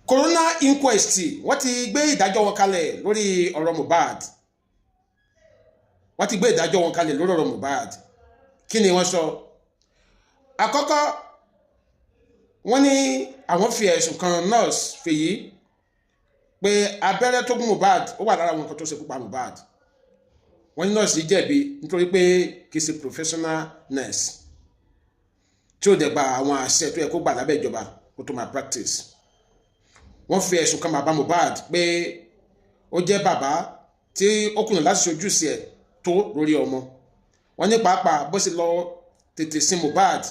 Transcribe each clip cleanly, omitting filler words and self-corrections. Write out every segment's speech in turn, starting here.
coroner inquest wọ́n ti gbé ìdájọ́ wọn kalẹ̀ lórí ọ̀rọ̀ Mohbad. Wọ́n ti gbé ìdájọ́ wọn kalẹ̀ lórí ọ̀rọ̀ Mohbad. Kí ni wọ́n sọ? Àkọ́kọ́, wọ́n ní àwọn fi ẹ̀sùn kan nurse Fèyí pé abẹ́rẹ́ tó gún Mohbad ó wà lára àwọn nǹkan tó ṣekú pa Mohbad. Wọ́n ní nurse yìí jẹ̀bi nítorí pé kì í ṣe professional nurse tí ó dẹ̀ gba àwọn àṣẹ tó yẹ kó gbà lábẹ́ ìjọba kó tó máa practice. Wọ́n fi ẹ̀sùn kan bàbá Mohbad pé ó jẹ́ bàbá tí ó kùnà láti ṣojú sí ẹ̀ tó lórí ọmọ. Wọ́n ní pàápàá bó ṣe lọ tètè sin Mohbad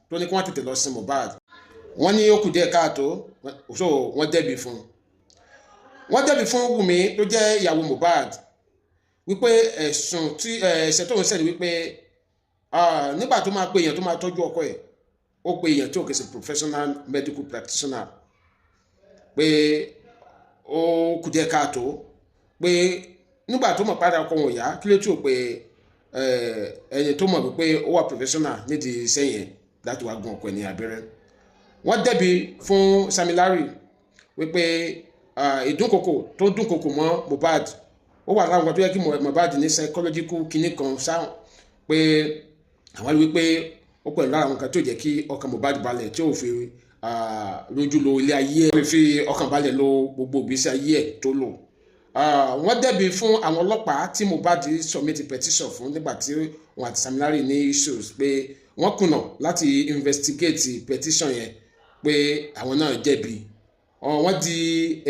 tó ní kí wọ́n tètè lọ sin Mohbad. Wọ́n ní ó kù díẹ̀ káàtó, so wọ́n dẹ́bi fún. Wọ́n dẹ́bi fún Wùmí tó jẹ́ ìyàwó Mohbad wípé ẹ̀ṣẹ̀ tó ń ṣẹ̀ ni wípé nígbà tó máa pe èèyàn tó máa tọ́jú ọkọ ẹ̀, ó pe èèyàn tí ò kìí ṣe professional medical practitioner, pé ó kù díẹ̀ káàtó, pé nígbà tó mọ̀ padà ọkọ wọn yá kí ló tí ò pé ẹni tó mọ̀ wípé ó wà professional nídìí iṣẹ́ yẹn láti wá gun ọkọ ẹ̀ ní abẹ́rẹ́. Wọ́n dẹ́bi fún Sam Larry wípé ìdúnkokò tó dúnkokò mọ́ Mohbad ó wà láwọn tó yẹ kí Mohbad ní psychological kinní kan sáwọn, pé àwọn rí wípé ó pẹ̀lú lára àwọn kan tó jẹ́ kí ọkàn Mohbad balẹ̀ tí ò fi lójú lo ilé ayé ẹ̀, fi ọkàn balẹ̀ lo gbogbo ìgbésí ayé ẹ̀ tó lò. Wọ́n dẹ́bi fún àwọn ọlọ́pàá tí Mohbad submit petition fún nígbà tí wọ́n àti Sam Larry ní issues, pé wọ́n kùnà láti investigate petition yẹn, pé àwọn náà jẹ̀bi. Wọ́n di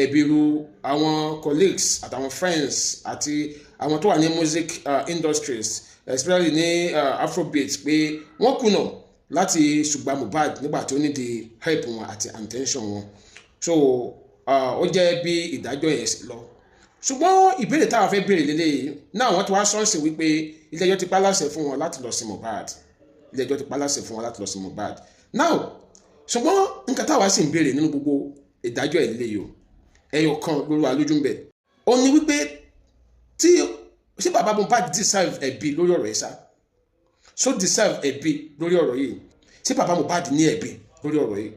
ẹ̀bi ru àwọn colleagues àtàwọn friends àti àwọn tó wà ní music industries, especially ní Afrobeat, pé wọ́n kùnà láti ṣùgbọ́n Mohbad nígbà tí ó ní di help wọn àti attention wọn. So ó jẹ́ bí ìdájọ́ yẹn lọ. Ṣùgbọ́n ìbéèrè táwa fẹ́ béèrè lélẹ́yìí náà, wọ́n ti wá sọ́ọ̀sì wípé ilé-ẹjọ́ ti pa láṣẹ fún wọn láti lọ sí Mohbad. Ilé-ẹjọ́ ti pa láṣẹ fún wọn láti lọ sí Mohbad. Now, ṣùgbọ́n nǹkan táwa sì ń béèrè nínú gbogbo ìdájọ́ ìlélẹ́yìí o, ẹyọ kan lórí wa lójú ń bẹ̀. Ó ní wípé ṣé bàbá Mohbad deserve ẹ̀bi lórí ọ̀rọ̀ yìí sá? So deserve ẹ̀bi lórí ọ̀rọ̀ yìí? Ṣé bàbá Mohbad ní ẹ̀bi lórí ọ̀rọ̀ yìí?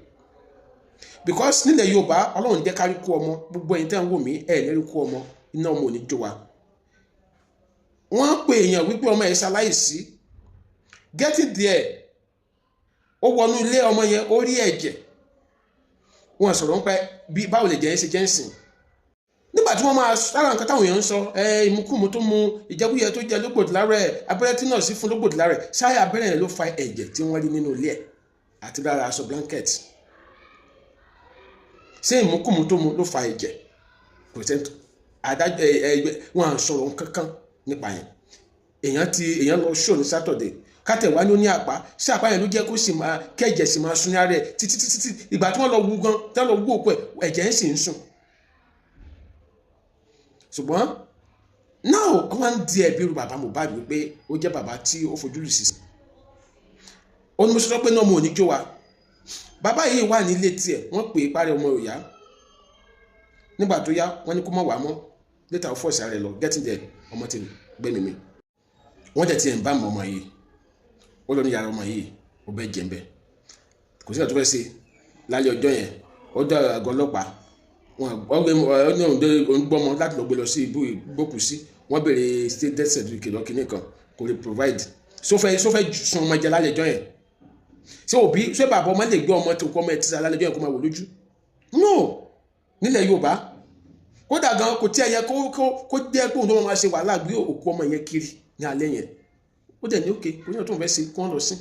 Because nílẹ̀ Yorùbá Ọlọ́run jẹ́ kárí kú ọmọ, gbogbo ẹ̀yin tẹ́ ń wò mí ẹ̀ lẹ́rí kú ọmọ, iná ọmọ ò ní jó wa. Wọ́n pe èèyàn wípé ọmọ ẹ̀ ṣaláìsí, getting there ó wọnú ilé ọmọ yẹn ó rí ẹ̀jẹ̀, wọ́n sọ̀rọ̀ ń pẹ́ bí báwo lè jẹ́ ẹ́ ṣe jẹ́ ń sìn. Nígbà tí wọ́n máa sára nǹkan táwọn èèyàn ń sọ, ìmukúmu tó mu, ìjẹkújẹ tó jẹ lógbòdì lára ẹ̀, abẹ́rẹ́ tí náà sí fún lógbòdì lára ẹ̀, ṣáyà abẹ́rẹ́ yẹn ló fa ẹ̀jẹ̀ tí wọ́n rí nínú ilé ẹ̀ àti lára aṣọ blanket. Ṣé ìmukúmu tó mu ló fa ẹ̀jẹ̀? Kò sẹ́ńtò adájọ́ wọn à sọ̀rọ̀ kankan nípa yẹn. Èèyàn lọ ṣó ní Saturday, kátẹ̀wá ní ó ní àpá, sí àpá yẹn ló jẹ́ kó sì máa kẹ́jẹ̀ sì máa sún yára ẹ̀ títí ìgbà tí wọ́n lọ wú gan, tí wọ́n lọ wú òkú ẹ̀, ẹ̀jẹ̀ ń sì ń sùn. Ṣùgbọ́n náà wọ́n ń di ẹ̀bi ru bàbá Mohbad wípé ó jẹ́ bàbá tí ó fojú lù sí. Ó ní mo sọ pé náà mo ò ní jó wa. Bàbá yìí wà ní ilé tiẹ̀, wọ́n pè é parí ọmọ òyà. Nígbà tó yá wọ́n ní kó má wà mọ́, later ó fọ́ọ̀sì ara ẹ̀ lọ, getting there ọmọ ti gbẹ́mìí mi. Wọ́n jẹ́ ti ẹ̀ ń bá ọmọ yìí, ó lọ ní yàrá ọmọ yìí, ó bẹ́ jẹ́ ń bẹ́. Kò sí ìgbà tó fẹ́ ṣe lálẹ́ ọjọ́ yẹn, ó dá àgọ́ ọlọ́pàá, wọ́n gbọ́mọ láti lọ gbé lọ sí ibú ìgbókùsí, wọ́n béèrè state death certificate lọ kìíní kan kò lè provide. Sófẹ́ sun ọmọ jẹ lálẹ́ ọjọ́ yẹn. Ṣé bàbá ọmọ lè gbé ọmọ tó kọ́ ọmọ ẹ̀ tí sa lálẹ́ ọjọ́ yẹn kó máa wò lójú? No, nílẹ̀ Yorùbá kódà gan kò tí ẹ yẹ kó jẹ́ pé òun tó máa ṣe wàhálà gbé òkú ọmọ yẹn kiri ní alẹ́ yẹn. Ó dẹ̀ ní òkè kò ní ọ̀tún fẹ́ ṣe kí wọ́n lọ sí.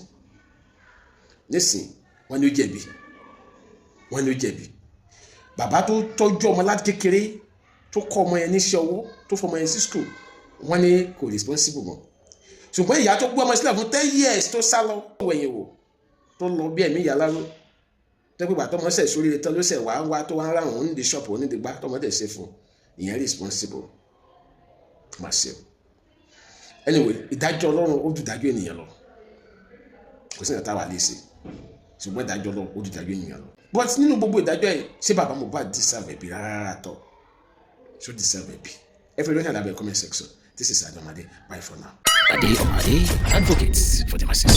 Nísìn wọ́n ní ó jẹ̀bi. Bàbá tó tọ́jú ọmọ láti kékeré tó kọ́ ọmọ yẹn níṣẹ́ ọwọ́ tó fọmọ yẹn sí school, wọ́n ní kò responsible mọ́. Ṣùgbọ́n ìyá tó gbé ọmọ sílẹ̀ fún 10 years tó sá lọ wẹ̀yìn wò tó lọ bí ẹ̀mí ìyá láró, tẹ́gbẹ́ ìgbà tọ́mọ ṣẹ̀ sórí rẹ̀ tán ló ṣẹ̀ wá tó wá ráhùn onídìí ṣọ́ọ̀pù onídìí gbá tọ́mọ dẹ̀ ṣe fún ìyẹn responsible myself. Anyway, ìdájọ́ Ọlọ́run ó ju ìdájọ́ ènìyàn lọ, kò sí ìdájọ́ àlè ṣe, ṣùgbọ́n ìdájọ́ Ọlọ́run ó ju ìdájọ́ ènìyàn lọ. But nínú gbogbo ìdájọ́ yìí ṣé bàbá Mohbad deserve ẹ̀bi rárá tọ́? Ṣó deserve ẹ̀bi? Ẹ fẹ́ lóyún àdàbẹ̀ comment section. This is Adomade. Bye for now. Ade Omade, advocates for the masses.